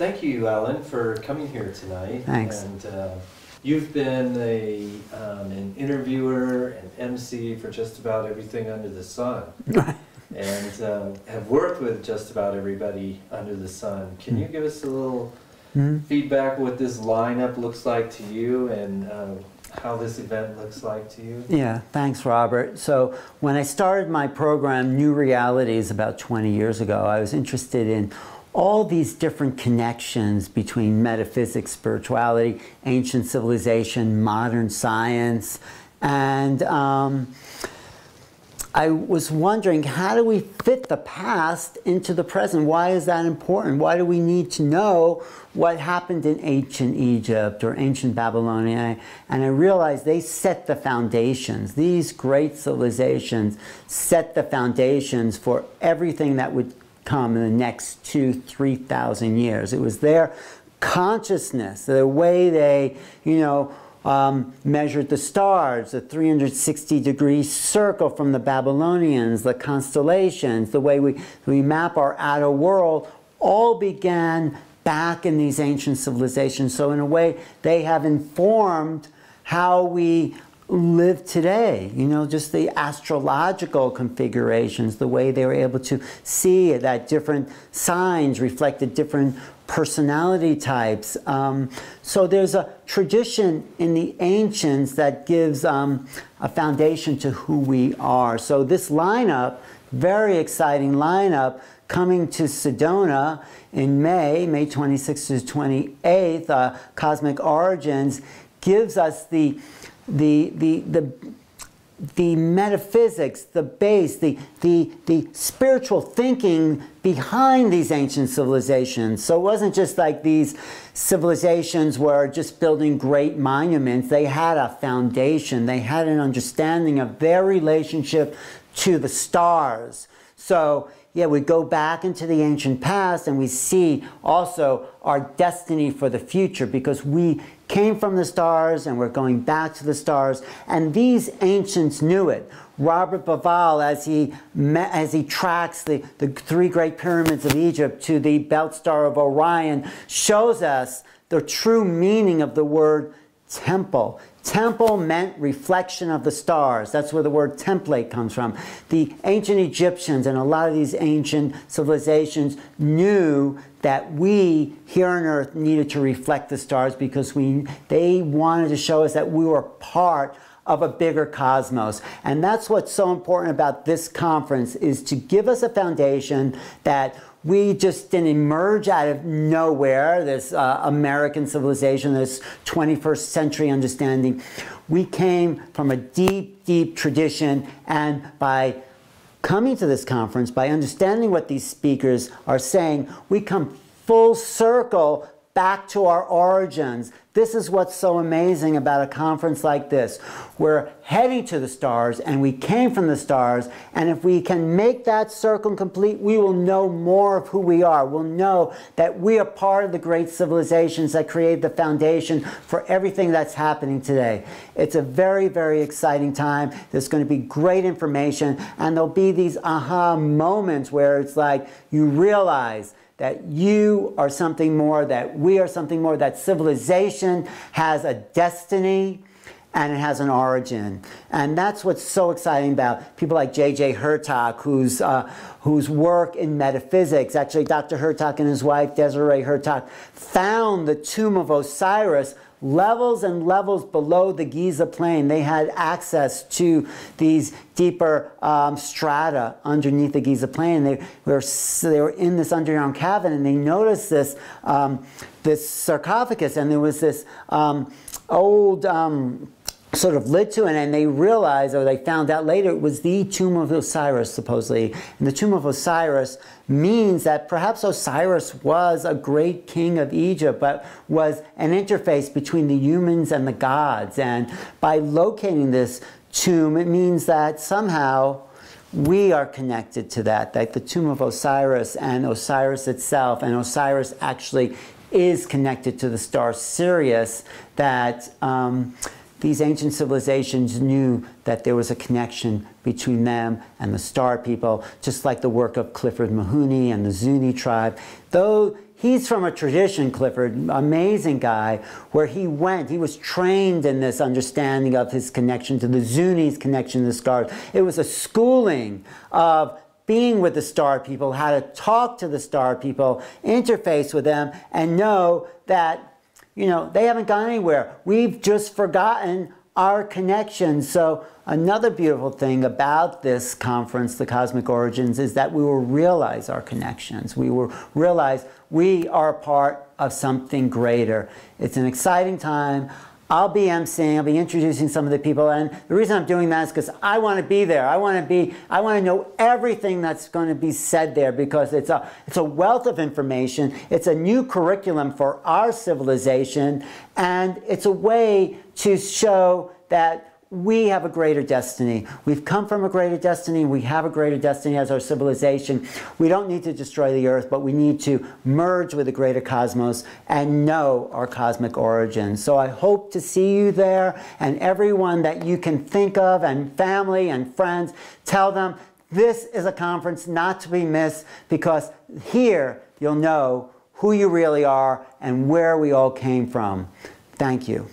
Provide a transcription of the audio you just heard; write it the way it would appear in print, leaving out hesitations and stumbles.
Thank you, Alan, for coming here tonight. Thanks. And you've been an interviewer and MC for just about everything under the sun. And have worked with just about everybody under the sun. Can you give us a little feedback what this lineup looks like to you and how this event looks like to you? Yeah, thanks, Robert. So when I started my program, Newrealities, about 20 years ago, I was interested in all these different connections between metaphysics, spirituality, ancient civilization, modern science, and I was wondering, how do we fit the past into the present? Why is that important? Why do we need to know what happened in ancient Egypt or ancient Babylonia? And I realized they set the foundations. These great civilizations set the foundations for everything that would come in the next 2,000–3,000 years. It was their consciousness, the way they, measured the stars, the 360-degree circle from the Babylonians, the constellations, the way we map our outer world, all began back in these ancient civilizations. So in a way, they have informed how we live today, just the astrological configurations, the way they were able to see that different signs reflected different personality types. So there's a tradition in the ancients that gives a foundation to who we are. So this lineup, very exciting lineup, coming to Sedona in May 26th to 28th, Cosmic Origins, gives us the metaphysics, the base, the spiritual thinking behind these ancient civilizations. So it wasn't just like these civilizations were just building great monuments. They had a foundation. They had an understanding of their relationship to the stars. So yeah, we go back into the ancient past and we see also our destiny for the future, because we came from the stars and we're going back to the stars, and these ancients knew it. Robert Baval, as he tracks the three great pyramids of Egypt to the belt star of Orion, shows us the true meaning of the word temple. Temple meant reflection of the stars. That's where the word template comes from. The ancient Egyptians and a lot of these ancient civilizations knew that we here on Earth needed to reflect the stars, because they wanted to show us that we were part of a bigger cosmos. And that's what's so important about this conference, is to give us a foundation that we just didn't emerge out of nowhere, this American civilization, this 21st century understanding. We came from a deep, deep tradition, and by coming to this conference, by understanding what these speakers are saying, we come full circle back to our origins. This is what's so amazing about a conference like this. We're heading to the stars, and we came from the stars, and if we can make that circle complete, we will know more of who we are. We'll know that we are part of the great civilizations that create the foundation for everything that's happening today. It's a very, very exciting time. There's going to be great information, and there'll be these aha moments where it's like you realize that you are something more, that we are something more, that civilization has a destiny and it has an origin. And that's what's so exciting about people like J.J. Hurtak, whose work in metaphysics, actually Dr. Hurtak and his wife Desiree Hurtak found the tomb of Osiris levels and levels below the Giza plain. They had access to these deeper strata underneath the Giza plain. They were in this underground cavern, and they noticed this this sarcophagus, and there was this old sort of lid to it, and they realized, or they found out later, it was the tomb of Osiris, supposedly. And the tomb of Osiris means that perhaps Osiris was a great king of Egypt, but was an interface between the humans and the gods. And by locating this tomb, it means that somehow we are connected to that the tomb of Osiris and Osiris itself, and Osiris actually is connected to the star Sirius, that these ancient civilizations knew that there was a connection between them and the star people, just like the work of Clifford Mahoney and the Zuni tribe. Though he's from a tradition, Clifford, amazing guy, where he was trained in this understanding of his connection to the Zuni's connection to the stars. It was a schooling of being with the star people, how to talk to the star people, interface with them, and know that, you know, they haven't gone anywhere. We've just forgotten our connection. So another beautiful thing about this conference, the Cosmic Origins, is that we will realize our connections. We will realize we are a part of something greater. It's an exciting time. I'll be emceeing, I'll be introducing some of the people, and the reason I'm doing that is because I want to be there. I want to know everything that's going to be said there, because it's a wealth of information. It's a new curriculum for our civilization, and it's a way to show that we have a greater destiny. We've come from a greater destiny. We have a greater destiny as our civilization. We don't need to destroy the earth, but we need to merge with the greater cosmos and know our cosmic origins. So I hope to see you there, and everyone that you can think of, and family and friends, tell them this is a conference not to be missed, because here you'll know who you really are and where we all came from. Thank you.